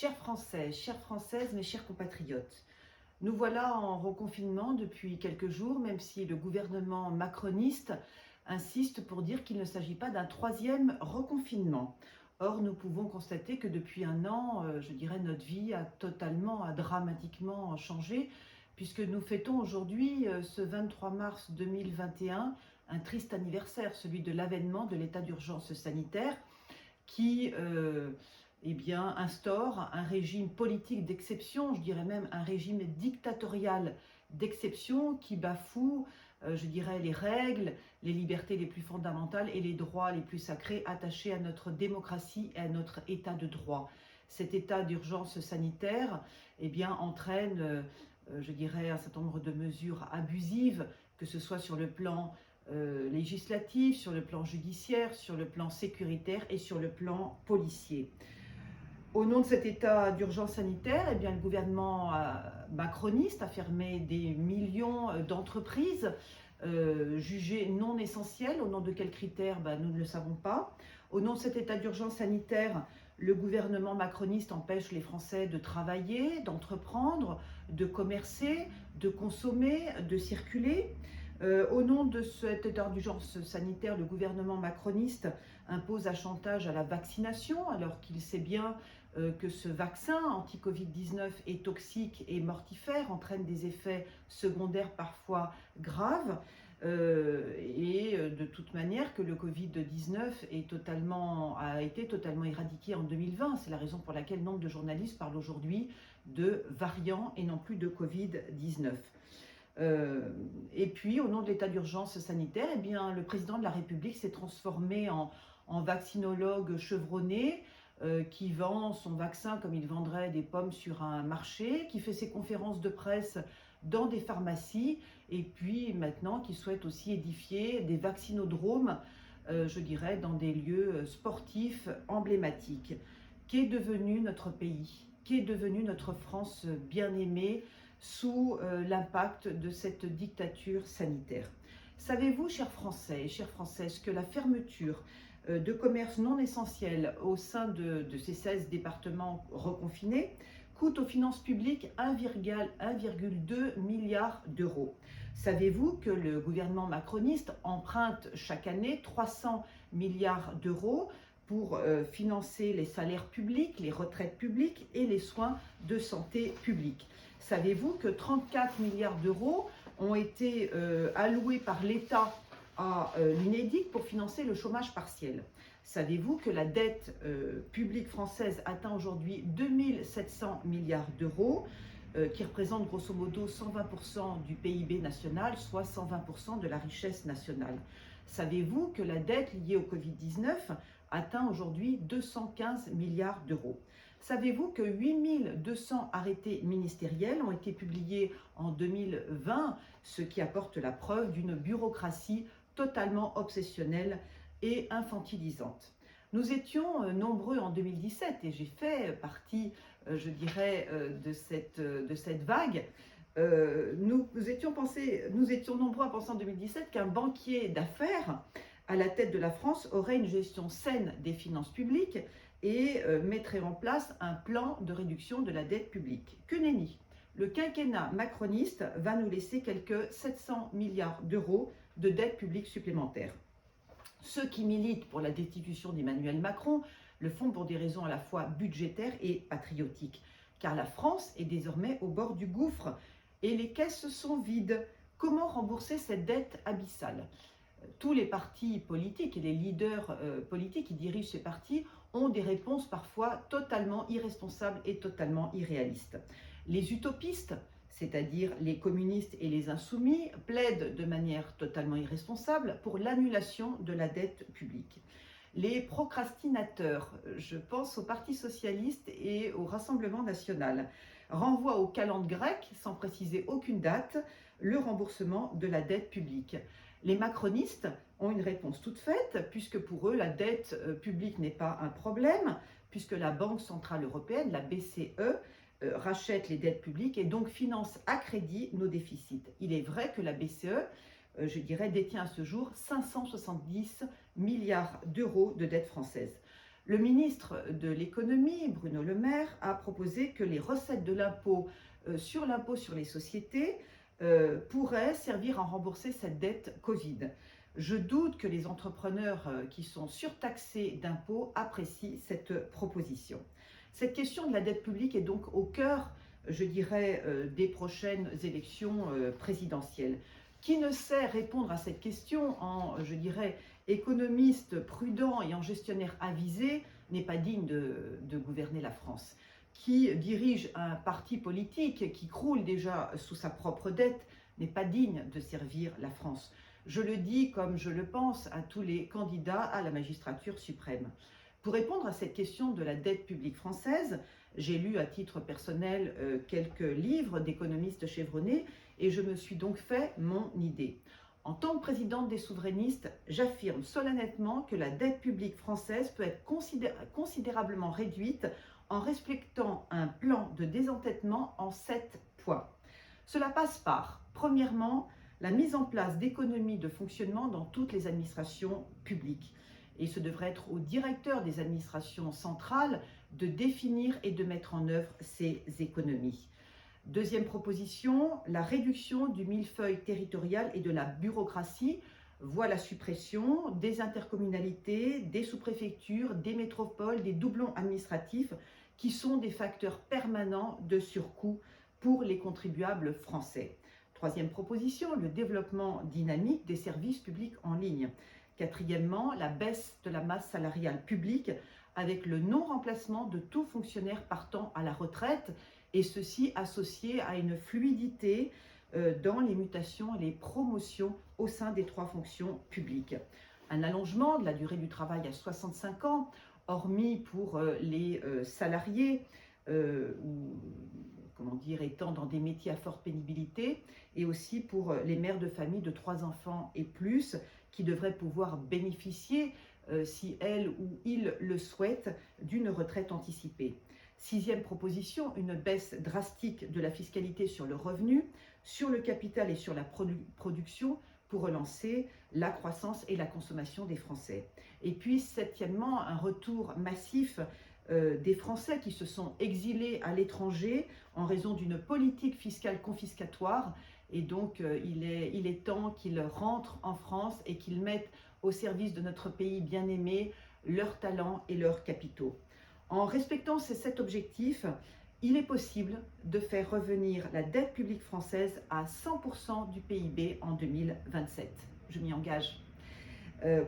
Chers Français, chères Françaises, mes chers compatriotes, nous voilà en reconfinement depuis quelques jours, même si le gouvernement macroniste insiste pour dire qu'il ne s'agit pas d'un troisième reconfinement. Or, nous pouvons constater que depuis un an, notre vie a dramatiquement changé, puisque nous fêtons aujourd'hui, ce 23 mars 2021, un triste anniversaire, celui de l'avènement de l'état d'urgence sanitaire, qui instaure un régime politique d'exception, je dirais même un régime dictatorial d'exception qui bafoue, les règles, les libertés les plus fondamentales et les droits les plus sacrés attachés à notre démocratie et à notre état de droit. Cet état d'urgence sanitaire entraîne, un certain nombre de mesures abusives, que ce soit sur le plan législatif, sur le plan judiciaire, sur le plan sécuritaire et sur le plan policier. Au nom de cet état d'urgence sanitaire, le gouvernement macroniste a fermé des millions d'entreprises jugées non essentielles. Au nom de quels critères, nous ne le savons pas. Au nom de cet état d'urgence sanitaire, le gouvernement macroniste empêche les Français de travailler, d'entreprendre, de commercer, de consommer, de circuler. Au nom de cet état d'urgence sanitaire, le gouvernement macroniste impose un chantage à la vaccination, alors qu'il sait bien que ce vaccin anti-Covid-19 est toxique et mortifère, entraîne des effets secondaires parfois graves, et de toute manière que le Covid-19 a été totalement éradiqué en 2020. C'est la raison pour laquelle nombre de journalistes parlent aujourd'hui de variants et non plus de Covid-19. Et puis, au nom de l'état d'urgence sanitaire, le président de la République s'est transformé en vaccinologue chevronné, qui vend son vaccin comme il vendrait des pommes sur un marché, qui fait ses conférences de presse dans des pharmacies, et puis maintenant qui souhaite aussi édifier des vaccinodromes, dans des lieux sportifs emblématiques. Qu'est devenu notre pays? Qu'est devenue notre France bien-aimée sous l'impact de cette dictature sanitaire? Savez-vous, chers Français et chères Françaises, que la fermeture de commerces non essentiels au sein de ces 16 départements reconfinés coûte aux finances publiques 1,2 milliard d'euros? Savez-vous que le gouvernement macroniste emprunte chaque année 300 milliards d'euros pour financer les salaires publics, les retraites publiques et les soins de santé publique? Savez-vous que 34 milliards d'euros ont été alloués par l'État à l'UNEDIC pour financer le chômage partiel? Savez-vous que la dette publique française atteint aujourd'hui 2700 milliards d'euros, qui représentent grosso modo 120% du PIB national, soit 120% de la richesse nationale? Savez-vous que la dette liée au Covid-19 atteint aujourd'hui 215 milliards d'euros? Savez-vous que 8200 arrêtés ministériels ont été publiés en 2020, ce qui apporte la preuve d'une bureaucratie totalement obsessionnelle et infantilisante? Nous étions nombreux en 2017, et j'ai fait partie, de cette vague. Nous étions nombreux à penser en 2017 qu'un banquier d'affaires à la tête de la France aurait une gestion saine des finances publiques et mettrait en place un plan de réduction de la dette publique. Que nenni! Le quinquennat macroniste va nous laisser quelques 700 milliards d'euros de dette publique supplémentaire. Ceux qui militent pour la destitution d'Emmanuel Macron le font pour des raisons à la fois budgétaires et patriotiques, car la France est désormais au bord du gouffre et les caisses sont vides. Comment rembourser cette dette abyssale? Tous les partis politiques et les leaders politiques qui dirigent ces partis ont des réponses parfois totalement irresponsables et totalement irréalistes. Les utopistes, c'est-à-dire les communistes et les insoumis, plaident de manière totalement irresponsable pour l'annulation de la dette publique. Les procrastinateurs, je pense au Parti socialiste et au Rassemblement national, renvoient au calendrier grec, sans préciser aucune date, le remboursement de la dette publique. Les macronistes ont une réponse toute faite, puisque pour eux, la dette publique n'est pas un problème, puisque la Banque centrale européenne, la BCE, rachète les dettes publiques et donc finance à crédit nos déficits. Il est vrai que la BCE, détient à ce jour 570 milliards d'euros de dettes françaises. Le ministre de l'économie, Bruno Le Maire, a proposé que les recettes de l'impôt sur les sociétés pourraient servir à rembourser cette dette Covid. Je doute que les entrepreneurs qui sont surtaxés d'impôts apprécient cette proposition. Cette question de la dette publique est donc au cœur, je dirais, des prochaines élections présidentielles. Qui ne sait répondre à cette question en, je dirais, économiste prudent et en gestionnaire avisé n'est pas digne de gouverner la France. Qui dirige un parti politique qui croule déjà sous sa propre dette n'est pas digne de servir la France. Je le dis comme je le pense à tous les candidats à la magistrature suprême. Pour répondre à cette question de la dette publique française, j'ai lu à titre personnel quelques livres d'économistes chevronnés et je me suis donc fait mon idée. En tant que présidente des souverainistes, j'affirme solennellement que la dette publique française peut être considérablement réduite en respectant un plan de désendettement en 7 points. Cela passe par, premièrement, la mise en place d'économies de fonctionnement dans toutes les administrations publiques. Et ce devrait être au directeur des administrations centrales de définir et de mettre en œuvre ces économies. Deuxième proposition, la réduction du millefeuille territorial et de la bureaucratie voit la suppression des intercommunalités, des sous-préfectures, des métropoles, des doublons administratifs qui sont des facteurs permanents de surcoût pour les contribuables français. Troisième proposition, le développement dynamique des services publics en ligne. Quatrièmement, la baisse de la masse salariale publique avec le non-remplacement de tout fonctionnaire partant à la retraite et ceci associé à une fluidité dans les mutations et les promotions au sein des 3 fonctions publiques. Un allongement de la durée du travail à 65 ans, hormis pour les salariés étant dans des métiers à forte pénibilité, et aussi pour les mères de famille de 3 enfants et plus, qui devraient pouvoir bénéficier, si elles ou ils le souhaitent, d'une retraite anticipée. Sixième proposition, une baisse drastique de la fiscalité sur le revenu, sur le capital et sur la production pour relancer la croissance et la consommation des Français. Et puis, septièmement, un retour massif des Français qui se sont exilés à l'étranger en raison d'une politique fiscale confiscatoire. Et donc, il est temps qu'ils rentrent en France et qu'ils mettent au service de notre pays bien-aimé leurs talents et leurs capitaux. En respectant ces 7 objectifs, il est possible de faire revenir la dette publique française à 100% du PIB en 2027. Je m'y engage.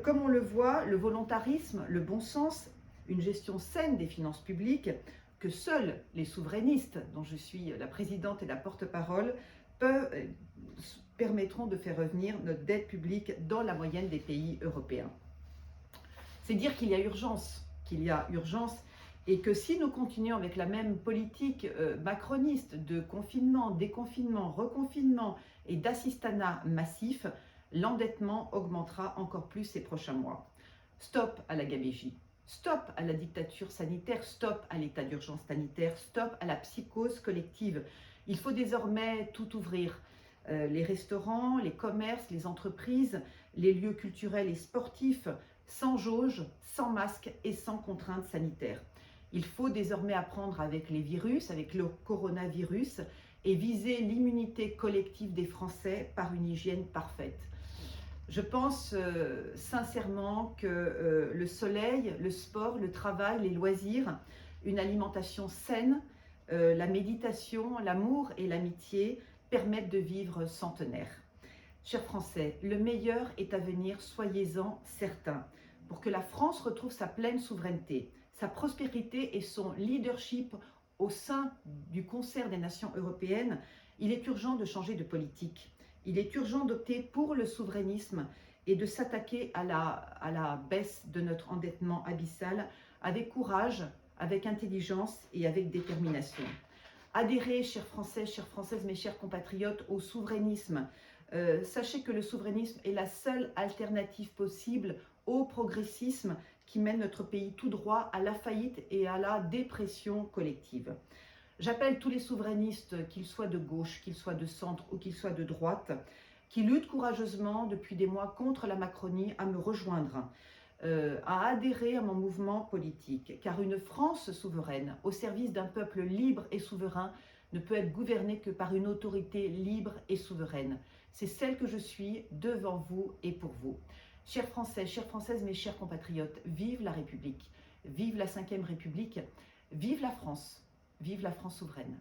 Comme on le voit, le volontarisme, le bon sens, une gestion saine des finances publiques, que seuls les souverainistes, dont je suis la présidente et la porte-parole, permettront de faire revenir notre dette publique dans la moyenne des pays européens. C'est dire qu'il y a urgence, et que si nous continuons avec la même politique macroniste de confinement, déconfinement, reconfinement et d'assistanat massif, l'endettement augmentera encore plus ces prochains mois. Stop à la gabegie, stop à la dictature sanitaire, stop à l'état d'urgence sanitaire, stop à la psychose collective. Il faut désormais tout ouvrir. Les restaurants, les commerces, les entreprises, les lieux culturels et sportifs, sans jauge, sans masque et sans contraintes sanitaires. Il faut désormais apprendre avec les virus, avec le coronavirus, et viser l'immunité collective des Français par une hygiène parfaite. Je pense sincèrement que le soleil, le sport, le travail, les loisirs, une alimentation saine, la méditation, l'amour et l'amitié permettent de vivre centenaire. Chers Français, le meilleur est à venir, soyez-en certains, pour que la France retrouve sa pleine souveraineté, sa prospérité et son leadership au sein du concert des nations européennes. Il est urgent de changer de politique. Il est urgent d'opter pour le souverainisme et de s'attaquer à la baisse de notre endettement abyssal avec courage, avec intelligence et avec détermination. Adhérez, chers Français, chères Françaises, mes chers compatriotes, au souverainisme. Sachez que le souverainisme est la seule alternative possible au progressisme qui mène notre pays tout droit à la faillite et à la dépression collective. J'appelle tous les souverainistes, qu'ils soient de gauche, qu'ils soient de centre ou qu'ils soient de droite, qui luttent courageusement depuis des mois contre la Macronie, à me rejoindre. à adhérer à mon mouvement politique, car une France souveraine, au service d'un peuple libre et souverain, ne peut être gouvernée que par une autorité libre et souveraine. C'est celle que je suis devant vous et pour vous. Chers Français, chères Françaises, mes chers compatriotes, vive la République, vive la Ve République, vive la France souveraine.